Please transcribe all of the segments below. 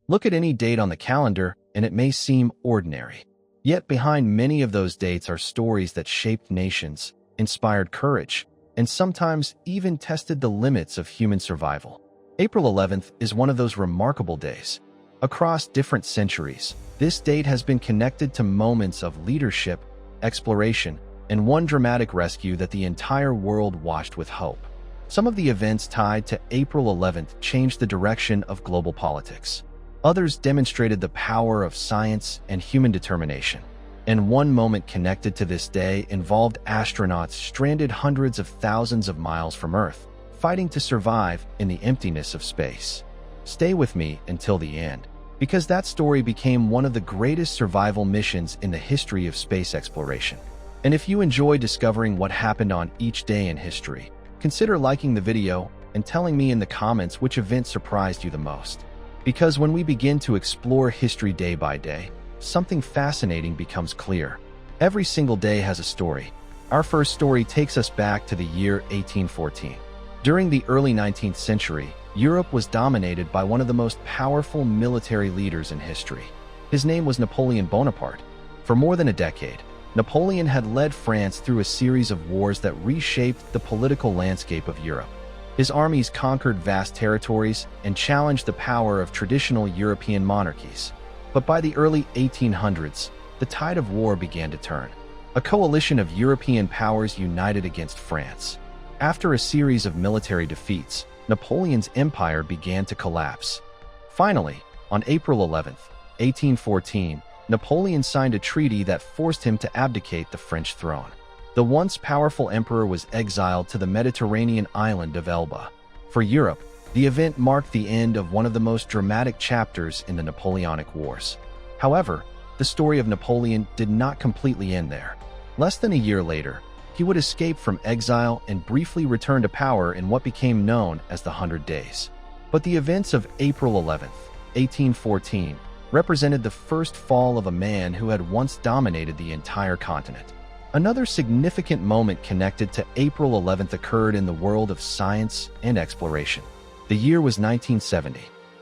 Look at any date on the calendar, and it may seem ordinary. Yet behind many of those dates are stories that shaped nations, inspired courage, and sometimes even tested the limits of human survival. April 11th is one of those remarkable days. Across different centuries, this date has been connected to moments of leadership, exploration, and one dramatic rescue that the entire world watched with hope. Some of the events tied to April 11th changed the direction of global politics. Others demonstrated the power of science and human determination. And one moment connected to this day involved astronauts stranded hundreds of thousands of miles from Earth, fighting to survive in the emptiness of space. Stay with me until the end, because that story became one of the greatest survival missions in the history of space exploration. And if you enjoy discovering what happened on each day in history, consider liking the video and telling me in the comments which event surprised you the most. Because when we begin to explore history day by day, something fascinating becomes clear. Every single day has a story. Our first story takes us back to the year 1814. During the early 19th century, Europe was dominated by one of the most powerful military leaders in history. His name was Napoleon Bonaparte. For more than a decade, Napoleon had led France through a series of wars that reshaped the political landscape of Europe. His armies conquered vast territories and challenged the power of traditional European monarchies. But by the early 1800s, the tide of war began to turn. A coalition of European powers united against France. After a series of military defeats, Napoleon's empire began to collapse. Finally, on April 11th, 1814, Napoleon signed a treaty that forced him to abdicate the French throne. The once powerful emperor was exiled to the Mediterranean island of Elba. For Europe, the event marked the end of one of the most dramatic chapters in the Napoleonic Wars. However, the story of Napoleon did not completely end there. Less than a year later, he would escape from exile and briefly return to power in what became known as the 100 Days. But the events of April 11th, 1814, represented the first fall of a man who had once dominated the entire continent. Another significant moment connected to April 11th occurred in the world of science and exploration. The year was 1970.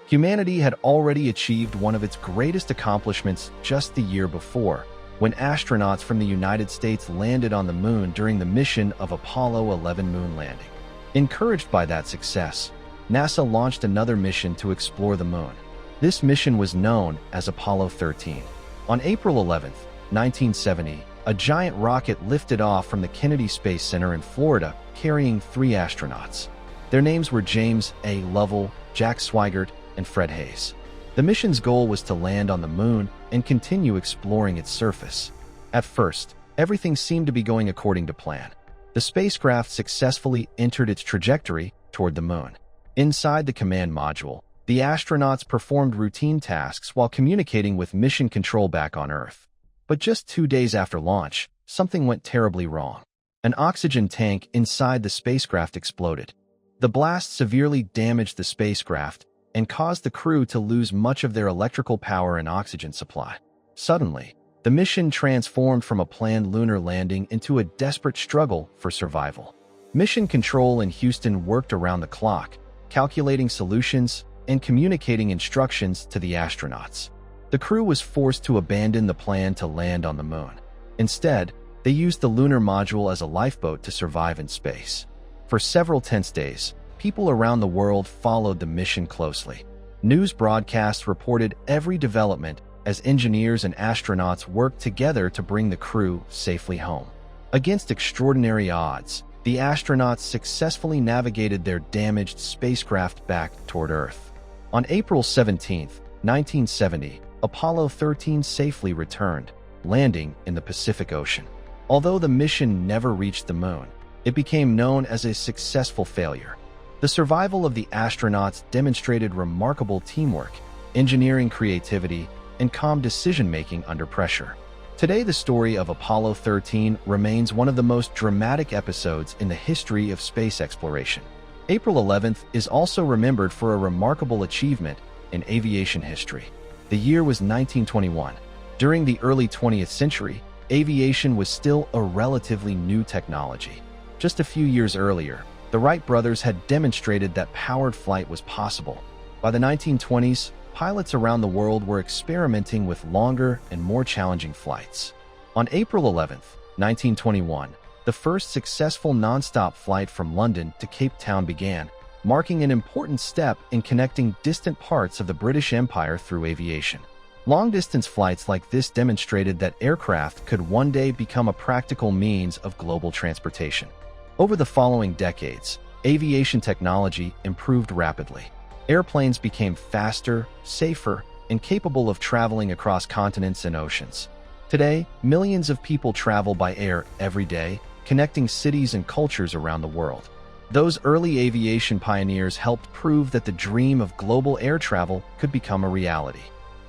Humanity had already achieved one of its greatest accomplishments just the year before, when astronauts from the United States landed on the moon during the mission of Apollo 11 moon landing. Encouraged by that success, NASA launched another mission to explore the moon. This mission was known as Apollo 13. On April 11th, 1970, a giant rocket lifted off from the Kennedy Space Center in Florida, carrying 3 astronauts. Their names were James A. Lovell, Jack Swigert, and Fred Hayes. The mission's goal was to land on the moon and continue exploring its surface. At first, everything seemed to be going according to plan. The spacecraft successfully entered its trajectory toward the moon. Inside the command module, the astronauts performed routine tasks while communicating with mission control back on Earth. But just 2 days after launch, something went terribly wrong. An oxygen tank inside the spacecraft exploded. The blast severely damaged the spacecraft and caused the crew to lose much of their electrical power and oxygen supply. Suddenly, the mission transformed from a planned lunar landing into a desperate struggle for survival. Mission control in Houston worked around the clock, calculating solutions and communicating instructions to the astronauts. The crew was forced to abandon the plan to land on the moon. Instead, they used the lunar module as a lifeboat to survive in space. For several tense days, people around the world followed the mission closely. News broadcasts reported every development as engineers and astronauts worked together to bring the crew safely home. Against extraordinary odds, the astronauts successfully navigated their damaged spacecraft back toward Earth. On April 17, 1970, Apollo 13 safely returned, landing in the Pacific Ocean. Although the mission never reached the moon, it became known as a successful failure. The survival of the astronauts demonstrated remarkable teamwork, engineering creativity, and calm decision-making under pressure. Today, the story of Apollo 13 remains one of the most dramatic episodes in the history of space exploration. April 11th is also remembered for a remarkable achievement in aviation history. The year was 1921. During the early 20th century, aviation was still a relatively new technology. Just a few years earlier, the Wright brothers had demonstrated that powered flight was possible. By the 1920s, pilots around the world were experimenting with longer and more challenging flights. On April 11, 1921, the first successful nonstop flight from London to Cape Town began, marking an important step in connecting distant parts of the British Empire through aviation. Long-distance flights like this demonstrated that aircraft could one day become a practical means of global transportation. Over the following decades, aviation technology improved rapidly. Airplanes became faster, safer, and capable of traveling across continents and oceans. Today, millions of people travel by air every day, connecting cities and cultures around the world. Those early aviation pioneers helped prove that the dream of global air travel could become a reality.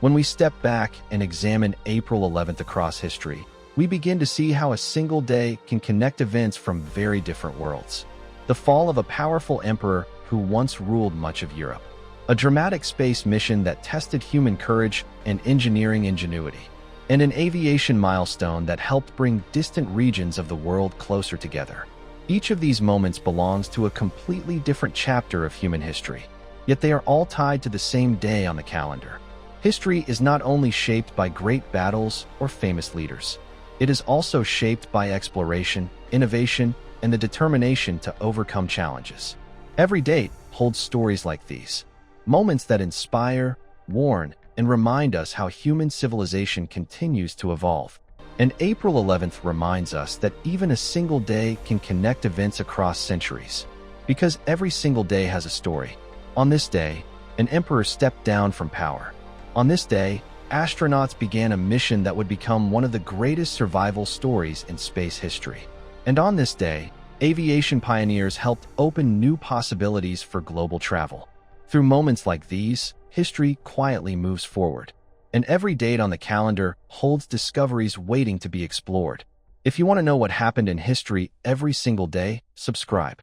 When we step back and examine April 11th across history, we begin to see how a single day can connect events from very different worlds. The fall of a powerful emperor who once ruled much of Europe. A dramatic space mission that tested human courage and engineering ingenuity. And an aviation milestone that helped bring distant regions of the world closer together. Each of these moments belongs to a completely different chapter of human history, yet they are all tied to the same day on the calendar. History is not only shaped by great battles or famous leaders. It is also shaped by exploration, innovation, and the determination to overcome challenges. Every date holds stories like these, moments that inspire, warn, and remind us how human civilization continues to evolve. And April 11th reminds us that even a single day can connect events across centuries. Because every single day has a story. On this day, an emperor stepped down from power. On this day, astronauts began a mission that would become one of the greatest survival stories in space history. And on this day, aviation pioneers helped open new possibilities for global travel. Through moments like these, history quietly moves forward. And every date on the calendar holds discoveries waiting to be explored. If you want to know what happened in history every single day, subscribe.